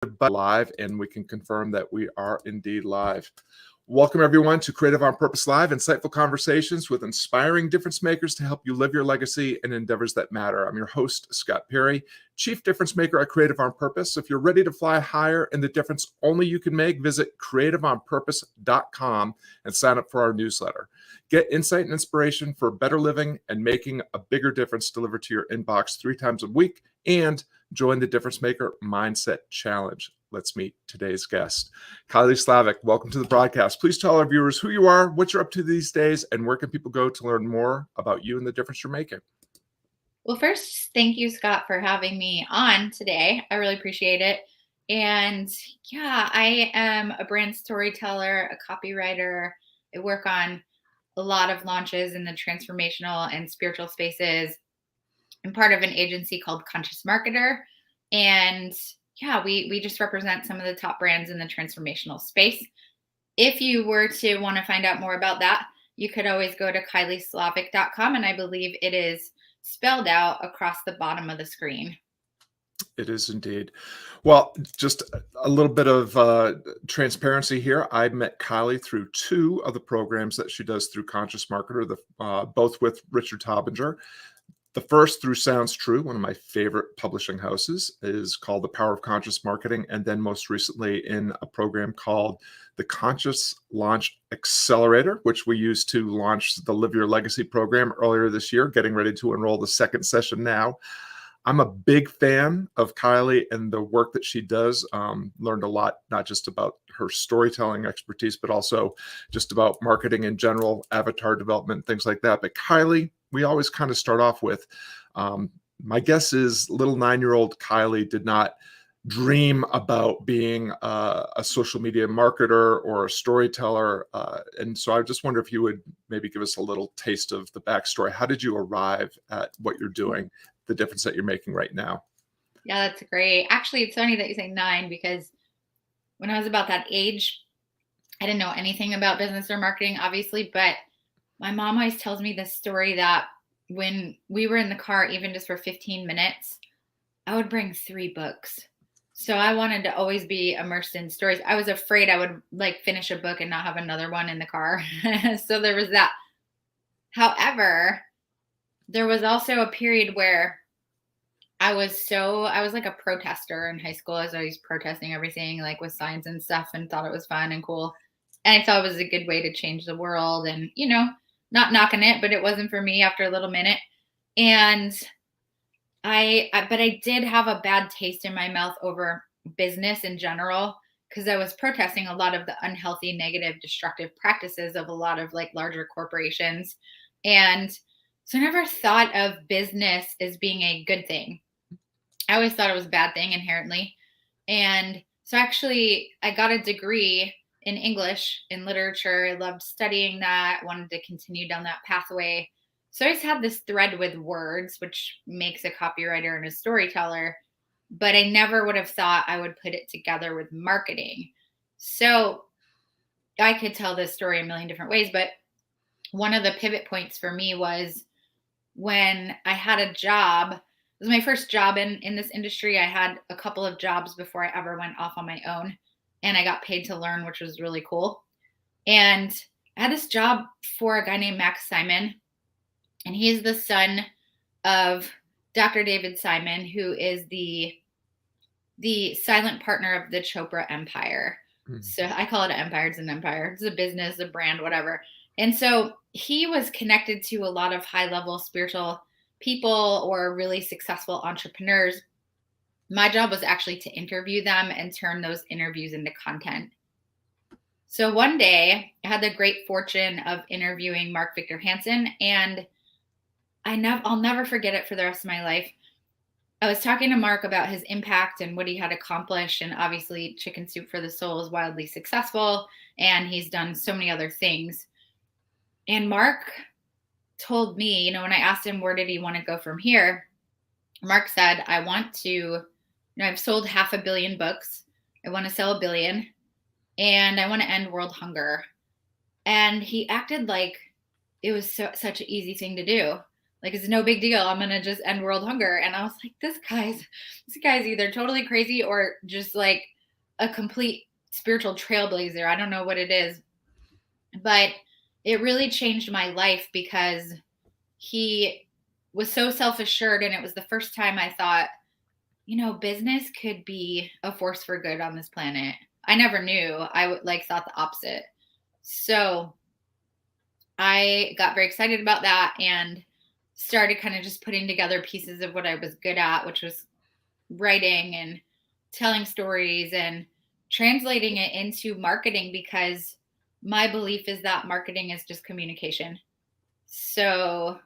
but live, and we can confirm that we are indeed live. Welcome, everyone, to Creative on Purpose Live, insightful conversations with inspiring difference makers to help you live your legacy and endeavors that matter. I'm your host, Scott Perry, Chief Difference Maker at Creative on Purpose. If you're ready to fly higher and the difference only you can make, visit creativeonpurpose.com and sign up for our newsletter. Get insight and inspiration for better living and making a bigger difference delivered to your inbox 3 times a week, and join the Difference Maker Mindset Challenge. Let's meet today's guest. Kylie Slavick, welcome to the broadcast. Please tell our viewers who you are, what you're up to these days, and where can people go to learn more about you and the difference you're making. Well, first, thank you, Scott, for having me on today. I really appreciate it. And yeah, I am a brand storyteller, a copywriter. I work on a lot of launches in the transformational and spiritual spaces. I'm part of an agency called Conscious Marketer. And yeah, we just represent some of the top brands in the transformational space. If you were to want to find out more about that, you could always go to kylieslavick.com, and I believe it is spelled out across the bottom of the screen. It is indeed. Well, just a little bit of transparency here. I met Kylie through 2 of the programs that she does through Conscious Marketer, both with Richard Taubinger. The first through Sounds True, one of my favorite publishing houses, is called The Power of Conscious Marketing. And then most recently in a program called the Conscious Launch Accelerator, which we used to launch the Live Your Legacy program earlier this year, getting ready to enroll the second session now. I'm a big fan of Kylie and the work that she does. Learned a lot, not just about her storytelling expertise, but also just about marketing in general, avatar development, things like that. But Kylie, we always kind of start off with, my guess is little 9-year-old Kylie did not dream about being a social media marketer or a storyteller. And so I just wonder if you would maybe give us a little taste of the backstory. How did you arrive at what you're doing, the difference that you're making right now? Yeah, that's great. Actually, it's funny that you say 9, because when I was about that age, I didn't know anything about business or marketing, obviously, but my mom always tells me this story that when we were in the car, even just for 15 minutes, I would bring 3 books. So I wanted to always be immersed in stories. I was afraid I would finish a book and not have another one in the car. So there was that. However, there was also a period where I was like a protester in high school. I was always protesting everything, like with signs and stuff, and thought it was fun and cool. And I thought it was a good way to change the world, and, not knocking it, but it wasn't for me after a little minute. And but I did have a bad taste in my mouth over business in general, because I was protesting a lot of the unhealthy, negative, destructive practices of a lot of larger corporations. And so I never thought of business as being a good thing. I always thought it was a bad thing inherently. And so actually I got a degree in English, in literature. I loved studying that, wanted to continue down that pathway. So I always had this thread with words, which makes a copywriter and a storyteller, but I never would have thought I would put it together with marketing. So I could tell this story a million different ways, but one of the pivot points for me was when I had a job. It was my first job in this industry. I had a couple of jobs before I ever went off on my own, and I got paid to learn, which was really cool. And I had this job for a guy named Max Simon, and he's the son of Dr. David Simon, who is the silent partner of the Chopra empire. Mm-hmm. So I call it an empire. It's an empire. It's a business, a brand, whatever. And so he was connected to a lot of high-level spiritual people or really successful entrepreneurs. My job was actually to interview them and turn those interviews into content. So one day I had the great fortune of interviewing Mark Victor Hansen, and I'll never forget it for the rest of my life. I was talking to Mark about his impact and what he had accomplished. And obviously Chicken Soup for the Soul is wildly successful, and he's done so many other things. And Mark told me, when I asked him where did he want to go from here, Mark said, I want to, I've sold 500 million books. I want to sell 1 billion, and I want to end world hunger. And he acted like it was such an easy thing to do. Like, it's no big deal. I'm going to just end world hunger. And I was like, this guy's either totally crazy or just like a complete spiritual trailblazer. I don't know what it is, but it really changed my life because he was so self-assured. And it was the first time I thought, business could be a force for good on this planet. I never knew. I thought the opposite. So I got very excited about that and started kind of just putting together pieces of what I was good at, which was writing and telling stories and translating it into marketing, because my belief is that marketing is just communication. So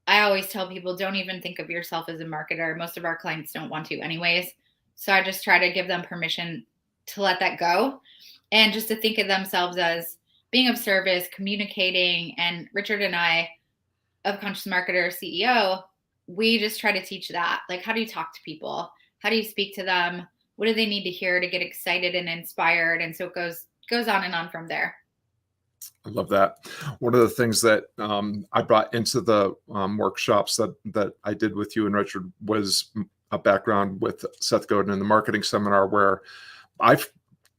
I always tell people, don't even think of yourself as a marketer. Most of our clients don't want to anyways. So I just try to give them permission to let that go and just to think of themselves as being of service, communicating. And Richard and I, of Conscious Marketer CEO, we just try to teach that. Like, how do you talk to people? How do you speak to them? What do they need to hear to get excited and inspired? And so it goes on and on from there. I love that. One of the things that I brought into the workshops that I did with you and Richard was a background with Seth Godin in the marketing seminar, where I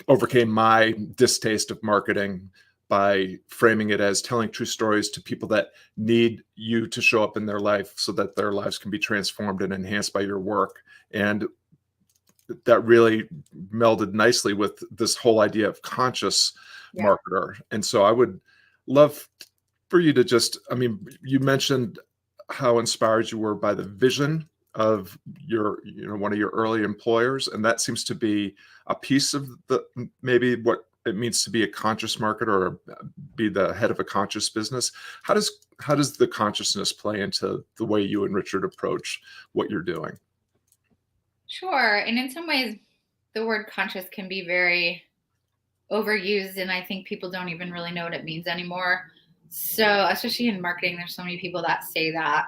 overcame my distaste of marketing by framing it as telling true stories to people that need you to show up in their life so that their lives can be transformed and enhanced by your work. And that really melded nicely with this whole idea of conscious marketer. And so I would love for you to just, I mean, you mentioned how inspired you were by the vision of your, one of your early employers. And that seems to be a piece of the, maybe what it means to be a conscious marketer or be the head of a conscious business. How does the consciousness play into the way you and Richard approach what you're doing? Sure. And in some ways, the word conscious can be very overused. And I think people don't even really know what it means anymore. So, especially in marketing, there's so many people that say that.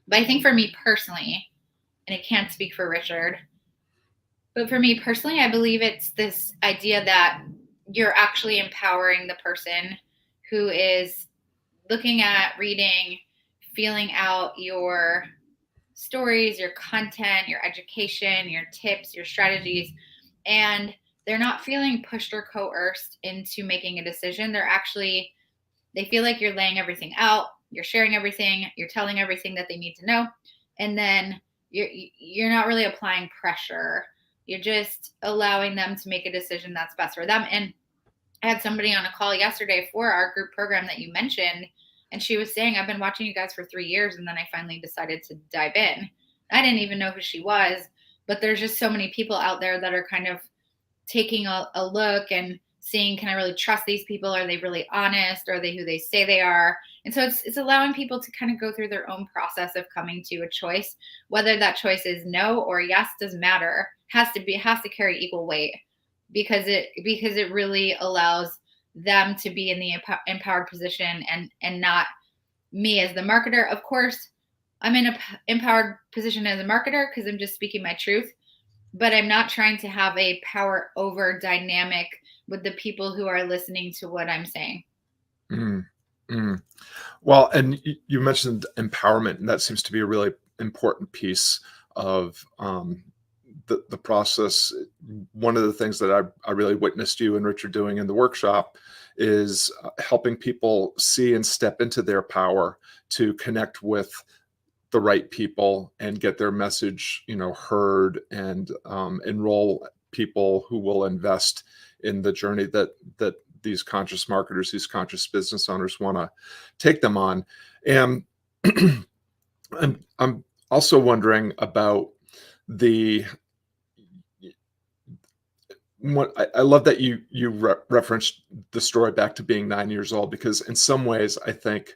But I think for me personally, and I can't speak for Richard, but for me personally, I believe it's this idea that you're actually empowering the person who is looking at, reading, feeling out your stories, your content, your education, your tips, your strategies, and they're not feeling pushed or coerced into making a decision. They feel like you're laying everything out, you're sharing everything, you're telling everything that they need to know, and then you're not really applying pressure. You're just allowing them to make a decision that's best for them. And I had somebody on a call yesterday for our group program that you mentioned, and she was saying, I've been watching you guys for 3 years, and then I finally decided to dive in. I didn't even know who she was, but there's just so many people out there that are kind of taking a look and seeing, can I really trust these people? Are they really honest? Are they who they say they are? And so it's allowing people to kind of go through their own process of coming to a choice. Whether that choice is no or yes doesn't matter. Has to carry equal weight, because it really allows them to be in the empowered position and not me as the marketer. Of course, I'm in an empowered position as a marketer because I'm just speaking my truth, but I'm not trying to have a power over dynamic with the people who are listening to what I'm saying. Mm, mm. Well, and you mentioned empowerment, and that seems to be a really important piece of the process. One of the things that I really witnessed you and Richard doing in the workshop is helping people see and step into their power to connect with the right people and get their message, heard, and enroll people who will invest in the journey that these conscious marketers, these conscious business owners want to take them on. And I'm also wondering about I love that you referenced the story back to being 9 years old, because in some ways I think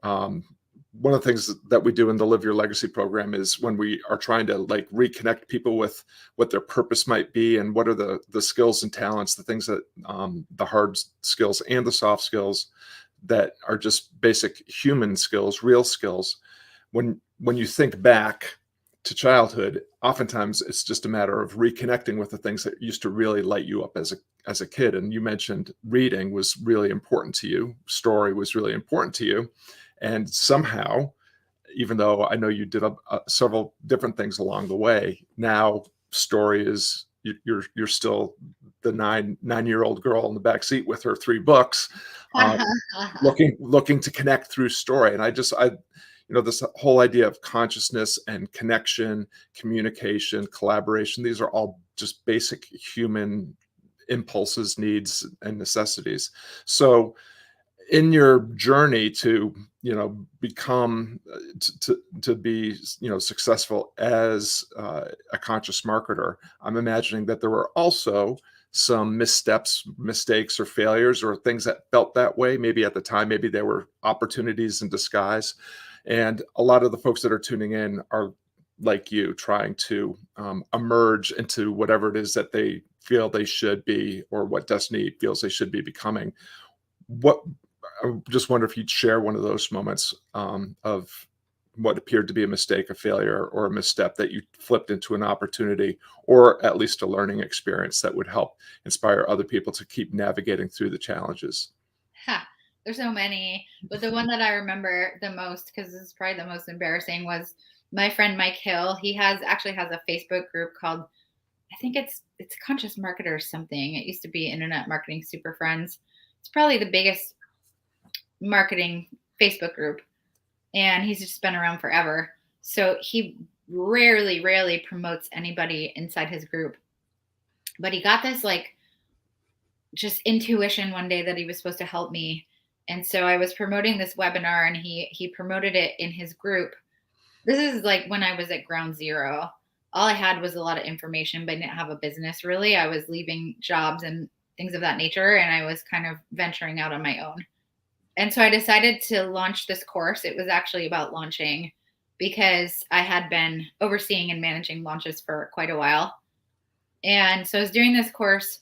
one of the things that we do in the Live Your Legacy program is when we are trying to reconnect people with what their purpose might be and what are the skills and talents, the things that the hard skills and the soft skills that are just basic human skills, real skills. When you think back to childhood, oftentimes it's just a matter of reconnecting with the things that used to really light you up as a kid. And you mentioned reading was really important to you. Story was really important to you. And somehow, even though I know you did several different things along the way, now story is you're still the nine-year-old girl in the back seat with her 3 books, uh, looking to connect through story. And this whole idea of consciousness and connection, communication, collaboration, these are all just basic human impulses, needs, and necessities. So in your journey to become to be successful as a conscious marketer, I'm imagining that there were also some missteps, mistakes, or failures, or things that felt that way. Maybe at the time, maybe they were opportunities in disguise. And a lot of the folks that are tuning in are like you, trying to emerge into whatever it is that they feel they should be, or what destiny feels they should be becoming. What I just wonder if you'd share one of those moments of what appeared to be a mistake, a failure, or a misstep that you flipped into an opportunity, or at least a learning experience that would help inspire other people to keep navigating through the challenges. Ha, there's so many, but the one that I remember the most, because this is probably the most embarrassing, was my friend Mike Hill. He actually has a Facebook group called, I think it's Conscious Marketer or something. It used to be Internet Marketing Super Friends. It's probably the biggest marketing Facebook group, and he's just been around forever. So he rarely promotes anybody inside his group. But he got this like just intuition one day that he was supposed to help me. And so I was promoting this webinar, and he promoted it in his group. This is like when I was at ground zero. All I had was a lot of information, but I didn't have a business really. I was leaving jobs and things of that nature, and I was kind of venturing out on my own. And so I decided to launch this course. It was actually about launching, because I had been overseeing and managing launches for quite a while. And so I was doing this course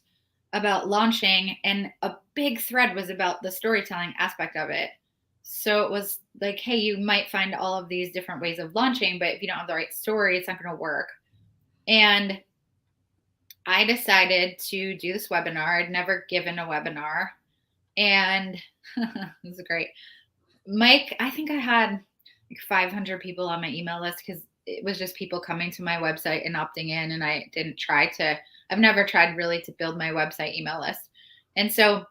about launching, and a big thread was about the storytelling aspect of it. So it was like, hey, you might find all of these different ways of launching, but if you don't have the right story, it's not going to work. And I decided to do this webinar. I'd never given a webinar. And this is great. Mike, I think I had like 500 people on my email list, because it was just people coming to my website and opting in. And I've never tried really to build my website email list. And so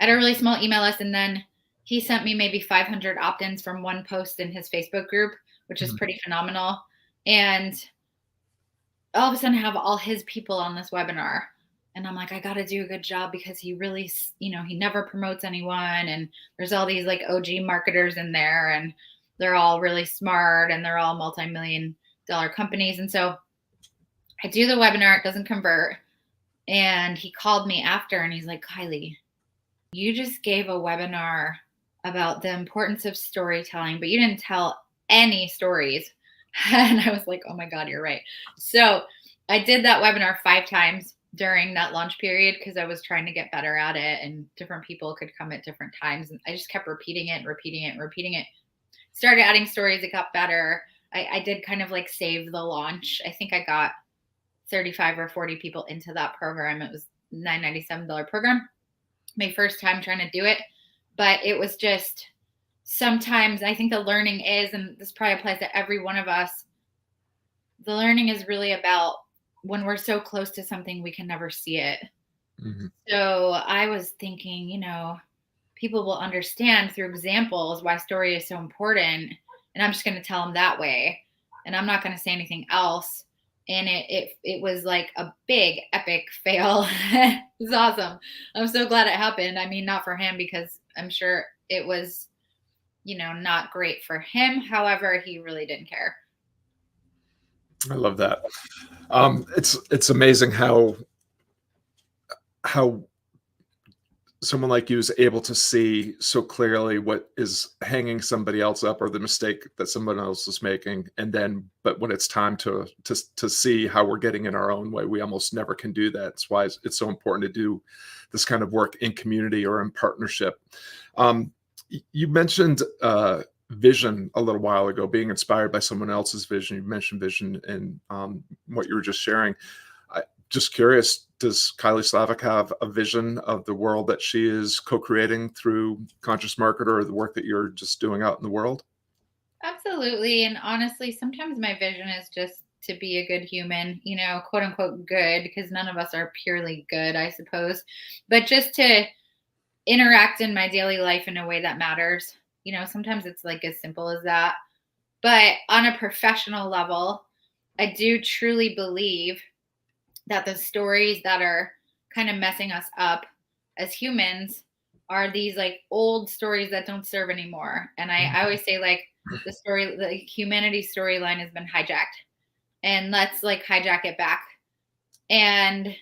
I had a really small email list. And then he sent me maybe 500 opt-ins from one post in his Facebook group, which is pretty phenomenal. And all of a sudden I have all his people on this webinar. And I'm like, I got to do a good job, because he really, he never promotes anyone. And there's all these like OG marketers in there, and they're all really smart, and they're all multi-million-dollar companies. And so I do the webinar, it doesn't convert. And he called me after, and he's like, Kylie, you just gave a webinar about the importance of storytelling, but you didn't tell any stories. And I was like, oh my God, you're right. So I did that webinar 5 times during that launch period, because I was trying to get better at it, and different people could come at different times. And I just kept repeating it. Started adding stories. It got better. I did kind of like save the launch. I think I got 35 or 40 people into that program. It was $997 program. My first time trying to do it. But it was just, sometimes I think the learning is, and this probably applies to every one of us, the learning is really about when we're so close to something, we can never see it. Mm-hmm. So I was thinking, people will understand through examples why story is so important. And I'm just going to tell them that way. And I'm not going to say anything else. And it was like a big epic fail. It was awesome. I'm so glad it happened. I mean, not for him, because I'm sure it was, not great for him. However, he really didn't care. I love that. It's amazing how someone like you is able to see so clearly what is hanging somebody else up, or the mistake that someone else is making, but when it's time to see how we're getting in our own way, we almost never can do that. That's why it's so important to do this kind of work in community or in partnership. You mentioned vision a little while ago, being inspired by someone else's vision. You mentioned vision in what you were just sharing. Just curious, does Kylie Slavick have a vision of the world that she is co-creating through Conscious Marketer, or the work that you're just doing out in the world? Absolutely. And honestly, sometimes my vision is just to be a good human, quote unquote good, because none of us are purely good, I suppose. But just to interact in my daily life in a way that matters. Sometimes it's like as simple as that. But on a professional level, I do truly believe that the stories that are kind of messing us up as humans are these like old stories that don't serve anymore. And I always say like the humanity storyline has been hijacked, and let's like hijack it back. And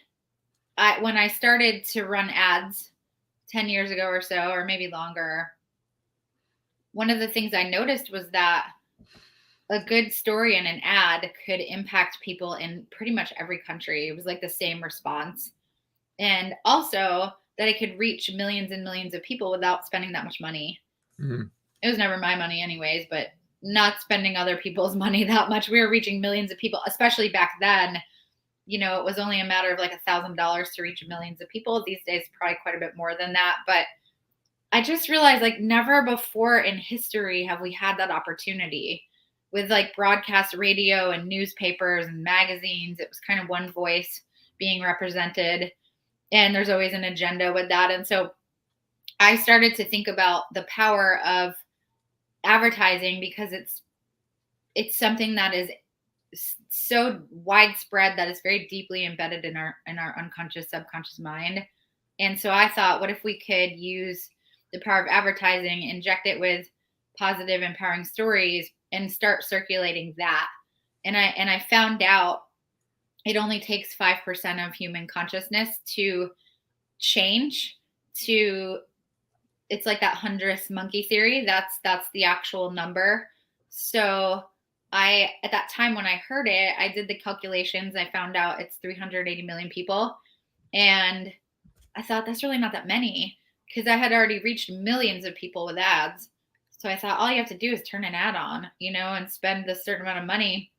when I started to run ads 10 years ago or so, or maybe longer, one of the things I noticed was that a good story in an ad could impact people in pretty much every country. It was like the same response. And also that it could reach millions and millions of people without spending that much money. Mhm. It was never my money, anyways, but not spending other people's money that much. We were reaching millions of people, especially back then. It was only a matter of like $1,000 to reach millions of people. These days, probably quite a bit more than that. But I just realized like never before in history have we had that opportunity with like broadcast radio and newspapers and magazines. It was kind of one voice being represented, and there's always an agenda with that. And so I started to think about the power of advertising, because it's something that is so widespread that it's very deeply embedded in our unconscious subconscious mind. And so I thought, what if we could use the power of advertising, inject it with positive empowering stories, and start circulating that. And I found out it only takes 5% of human consciousness to change to, it's like that hundredth monkey theory. That's the actual number. So I, at that time when I heard it, I did the calculations. I found out it's 380 million people. And I thought that's really not that many, because I had already reached millions of people with ads. So I thought all you have to do is turn an ad on, and spend a certain amount of money.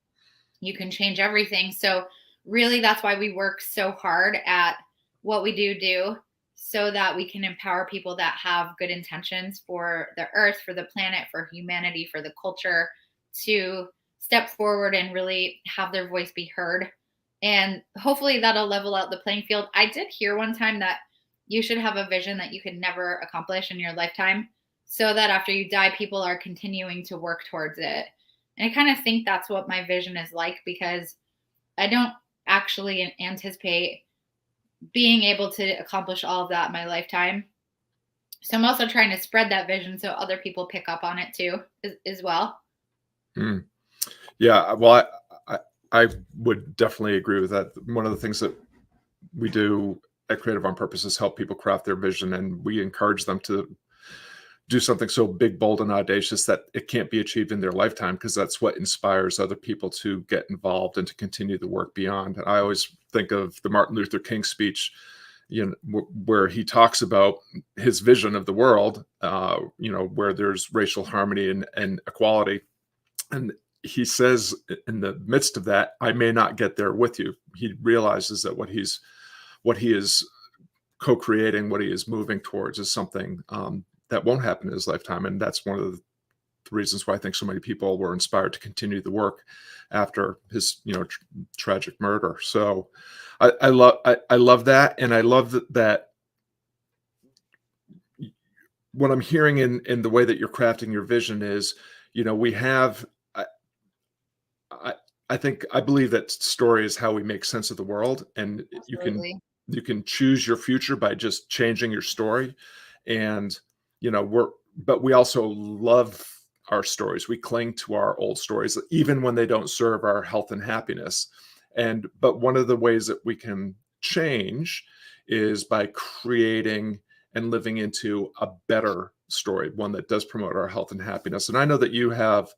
You can change everything. So really that's why we work so hard at what we do, so that we can empower people that have good intentions for the earth, for the planet, for humanity, for the culture, to step forward and really have their voice be heard. And hopefully that'll level out the playing field. I did hear one time that you should have a vision that you could never accomplish in your lifetime, so that after you die, people are continuing to work towards it. And I kind of think that's what my vision is like, because I don't actually anticipate being able to accomplish all of that in my lifetime. So I'm also trying to spread that vision so other people pick up on it too, as well. Mm. Yeah, well, I would definitely agree with that. One of the things that we do at Creative on Purpose is help people craft their vision, and we encourage them to do something so big, bold, and audacious that it can't be achieved in their lifetime, because that's what inspires other people to get involved and to continue the work beyond. And I always think of the Martin Luther King speech, where he talks about his vision of the world, where there's racial harmony and equality. And he says in the midst of that, I may not get there with you. He realizes that what he is co-creating, what he is moving towards, is something that won't happen in his lifetime. And that's one of the reasons why I think so many people were inspired to continue the work after his, tragic murder. So I love that. And I love that what I'm hearing in the way that you're crafting your vision is, we have, I, I believe that story is how we make sense of the world. And Absolutely. you can choose your future by just changing your story. And, but we also love our stories. We cling to our old stories, even when they don't serve our health and happiness. But one of the ways that we can change is by creating and living into a better story, one that does promote our health and happiness. And I know that you have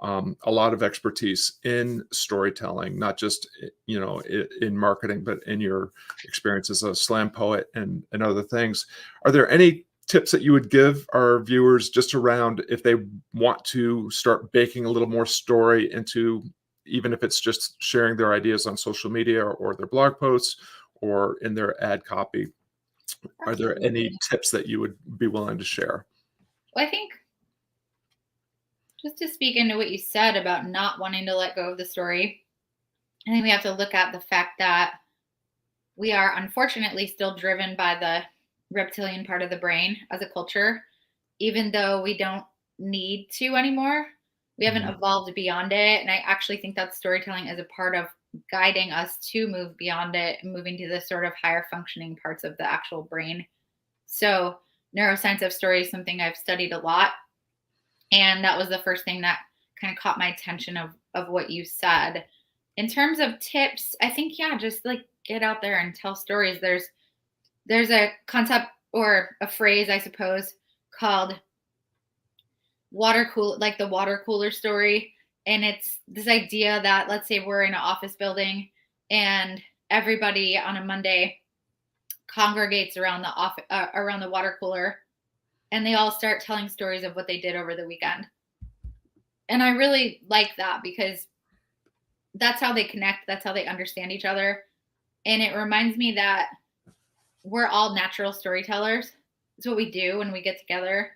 a lot of expertise in storytelling, not just in marketing, but in your experience as a slam poet and other things. Are there any tips that you would give our viewers just around if they want to start baking a little more story into, even if it's just sharing their ideas on social media or their blog posts or in their ad copy? Are there any Absolutely. tips that you would be willing to share? Well, I think just to speak into what you said about not wanting to let go of the story, I think we have to look at the fact that we are unfortunately still driven by the reptilian part of the brain as a culture, even though we don't need to anymore. We haven't Mhm. evolved beyond it. And I actually think that storytelling is a part of guiding us to move beyond it and moving to the sort of higher functioning parts of the actual brain. So, neuroscience of story is something I've studied a lot. And that was the first thing that kind of caught my attention of what you said. In terms of tips, I think, yeah, just like get out there and tell stories. There's a concept or a phrase, I suppose, called like the water cooler story. And it's this idea that, let's say we're in an office building and everybody on a Monday congregates around the water cooler, and they all start telling stories of what they did over the weekend. And I really like that because that's how they connect, that's how they understand each other. And it reminds me that we're all natural storytellers. It's what we do when we get together.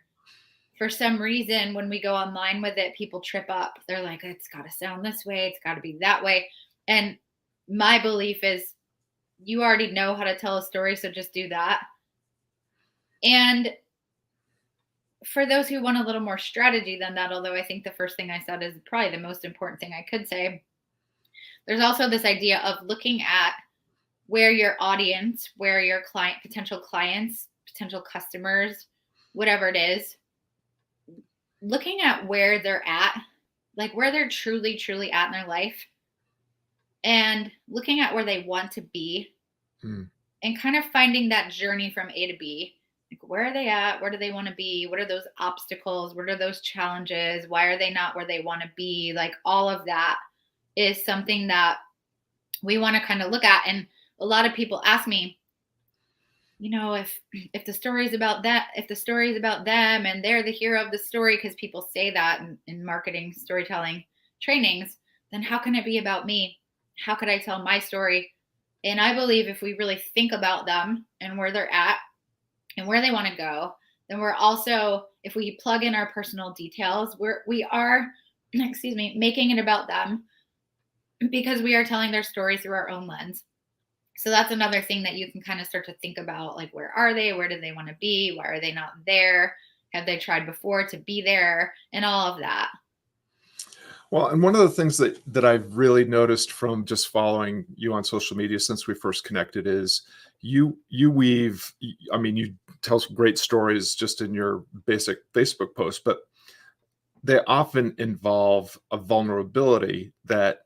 For some reason, when we go online with it, people trip up. They're like, it's got to sound this way, it's got to be that way. And my belief is you already know how to tell a story, so just do that. And for those who want a little more strategy than that, although I think the first thing I said is probably the most important thing I could say, there's also this idea of looking at where your audience, where your potential clients, potential customers, whatever it is, looking at where they're at, like where they're truly, truly at in their life, and looking at where they want to be, Mm. and kind of finding that journey from A to B. Like, where are they at? Where do they want to be? What are those obstacles? What are those challenges? Why are they not where they want to be? Like, all of that is something that we want to kind of look at. And a lot of people ask me, if the story is about that, if the story is about them and they're the hero of the story, because people say that in marketing storytelling trainings, then how can it be about me? How could I tell my story? And I believe if we really think about them and where they're at and where they want to go, then we're also, if we plug in our personal details, we are excuse me, making it about them, because we are telling their story through our own lens. So that's another thing that you can kind of start to think about, like, where are they? Where do they want to be? Why are they not there? Have they tried before to be there? And all of that. Well, and one of the things that I've really noticed from just following you on social media since we first connected is you weave. I mean, you tell some great stories just in your basic Facebook post, but they often involve a vulnerability that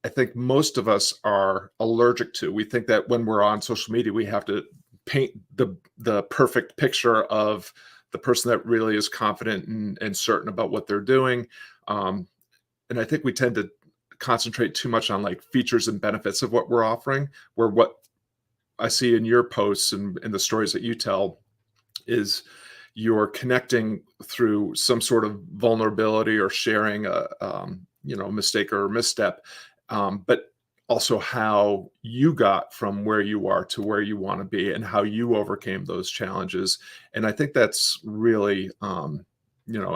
I think most of us are allergic to. We think that when we're on social media, we have to paint the perfect picture of the person that really is confident and certain about what they're doing. Um, and I think we tend to concentrate too much on like features and benefits of what we're offering, where what I see in your posts and the stories that you tell is you're connecting through some sort of vulnerability or sharing a mistake or a misstep, but also how you got from where you are to where you want to be and how you overcame those challenges. And I think that's really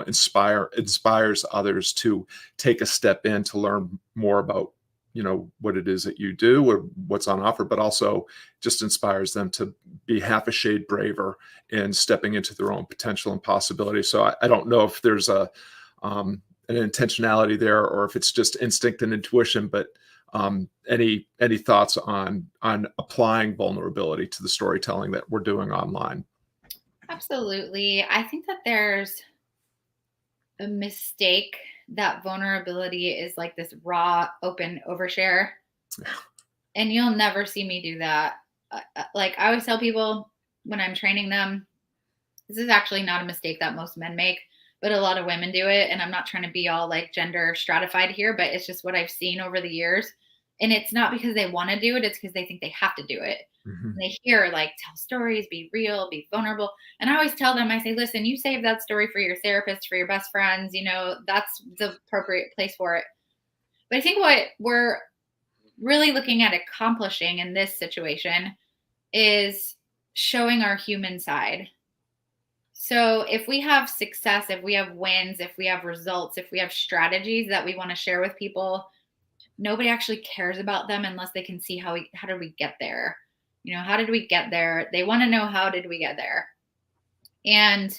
inspires others to take a step in to learn more about what it is that you do or what's on offer, but also just inspires them to be half a shade braver in stepping into their own potential and possibility. So I don't know if there's an intentionality there or if it's just instinct and intuition, but any thoughts on applying vulnerability to the storytelling that we're doing online? Absolutely. I think that there's a mistake that vulnerability is like this raw, open overshare. And you'll never see me do that. Like, I always tell people when I'm training them, this is actually not a mistake that most men make, but a lot of women do it. And I'm not trying to be all like gender stratified here, but it's just what I've seen over the years. And it's not because they want to do it, it's because they think they have to do it. Mhm. And they hear like, tell stories, be real, be vulnerable. And I always tell them, I say, listen, you save that story for your therapist, for your best friends, that's the appropriate place for it. But I think what we're really looking at accomplishing in this situation is showing our human side. So if we have success, if we have wins, if we have results, if we have strategies that we want to share with people, nobody actually cares about them unless they can see how did we get there? How did we get there? They want to know, how did we get there? And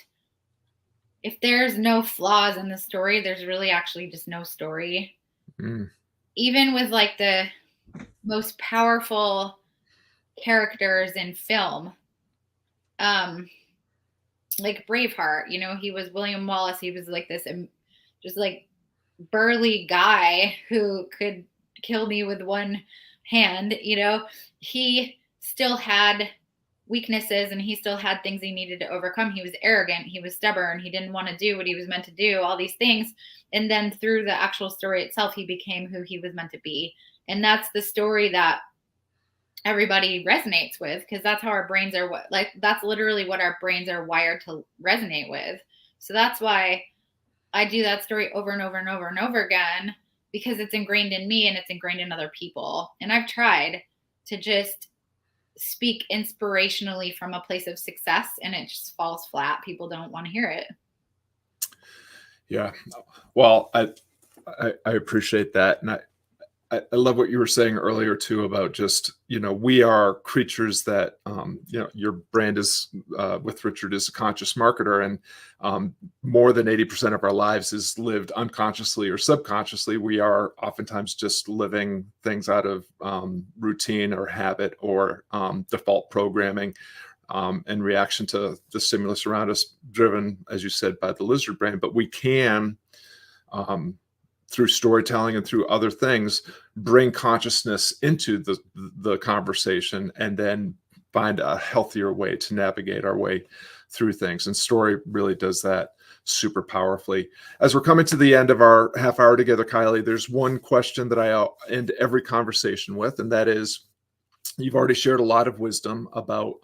if there's no flaws in the story, there's really actually just no story. Mm. Even with like the most powerful characters in film, um, like Braveheart, he was William Wallace. He was like this just like burly guy who could kill me with one hand. He still had weaknesses and he still had things he needed to overcome. He was arrogant, he was stubborn, he didn't want to do what he was meant to do, all these things. And then through the actual story itself, he became who he was meant to be. And that's the story that everybody resonates with, because that's how our brains are, that's literally what our brains are wired to resonate with. So that's why I do that story over and over and over and over again, because it's ingrained in me and it's ingrained in other people. And I've tried to just speak inspirationally from a place of success, and it just falls flat. People don't want to hear it. Yeah. Well, I appreciate that. And I love what you were saying earlier too about just, we are creatures that, your brand is with Richard is a conscious marketer, and more than 80% of our lives is lived unconsciously or subconsciously. We are oftentimes just living things out of routine or habit or default programming in reaction to the stimulus around us, driven, as you said, by the lizard brain. But we can, through storytelling and through other things, bring consciousness into the conversation, and then find a healthier way to navigate our way through things. And story really does that super powerfully. As we're coming to the end of our half hour together, Kylie, there's one question that I end every conversation with, and that is, you've already shared a lot of wisdom about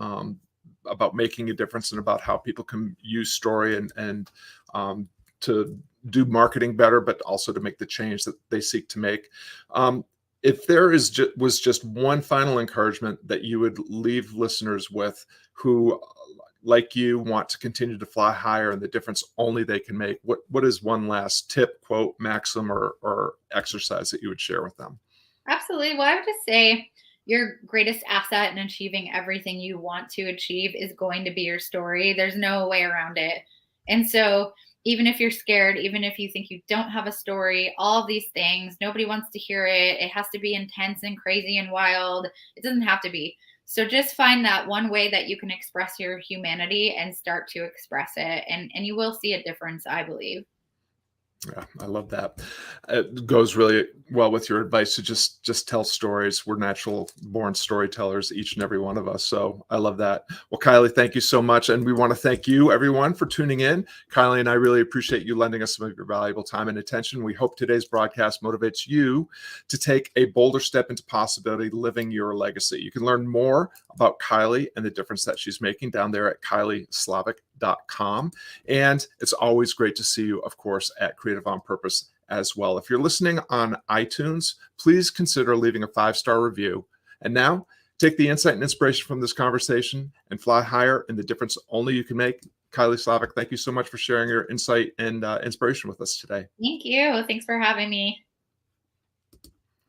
making a difference and about how people can use story and to do marketing better, but also to make the change that they seek to make. If there was just one final encouragement that you would leave listeners with who, like you, want to continue to fly higher and the difference only they can make, what is one last tip, quote, maxim, or exercise that you would share with them? Absolutely. Well, I would just say your greatest asset in achieving everything you want to achieve is going to be your story. There's no way around it. And so even if you're scared, even if you think you don't have a story, all of these things, nobody wants to hear it. It has to be intense and crazy and wild. It doesn't have to be. So just find that one way that you can express your humanity and start to express it. And you will see a difference, I believe. Yeah, I love that. It goes really well with your advice to just tell stories. We're natural born storytellers, each and every one of us. So I love that. Well, Kylie, thank you so much. And we want to thank you, everyone, for tuning in. Kylie and I really appreciate you lending us some of your valuable time and attention. We hope today's broadcast motivates you to take a bolder step into possibility, living your legacy. You can learn more about Kylie and the difference that she's making down there at kylieslavick.com. And it's always great to see you, of course, at Creative on Purpose as well. If you're listening on iTunes, please consider leaving a 5-star review. And now, take the insight and inspiration from this conversation and fly higher in the difference only you can make. Kylie Slavick, thank you so much for sharing your insight and inspiration with us today. Thank you. Thanks for having me.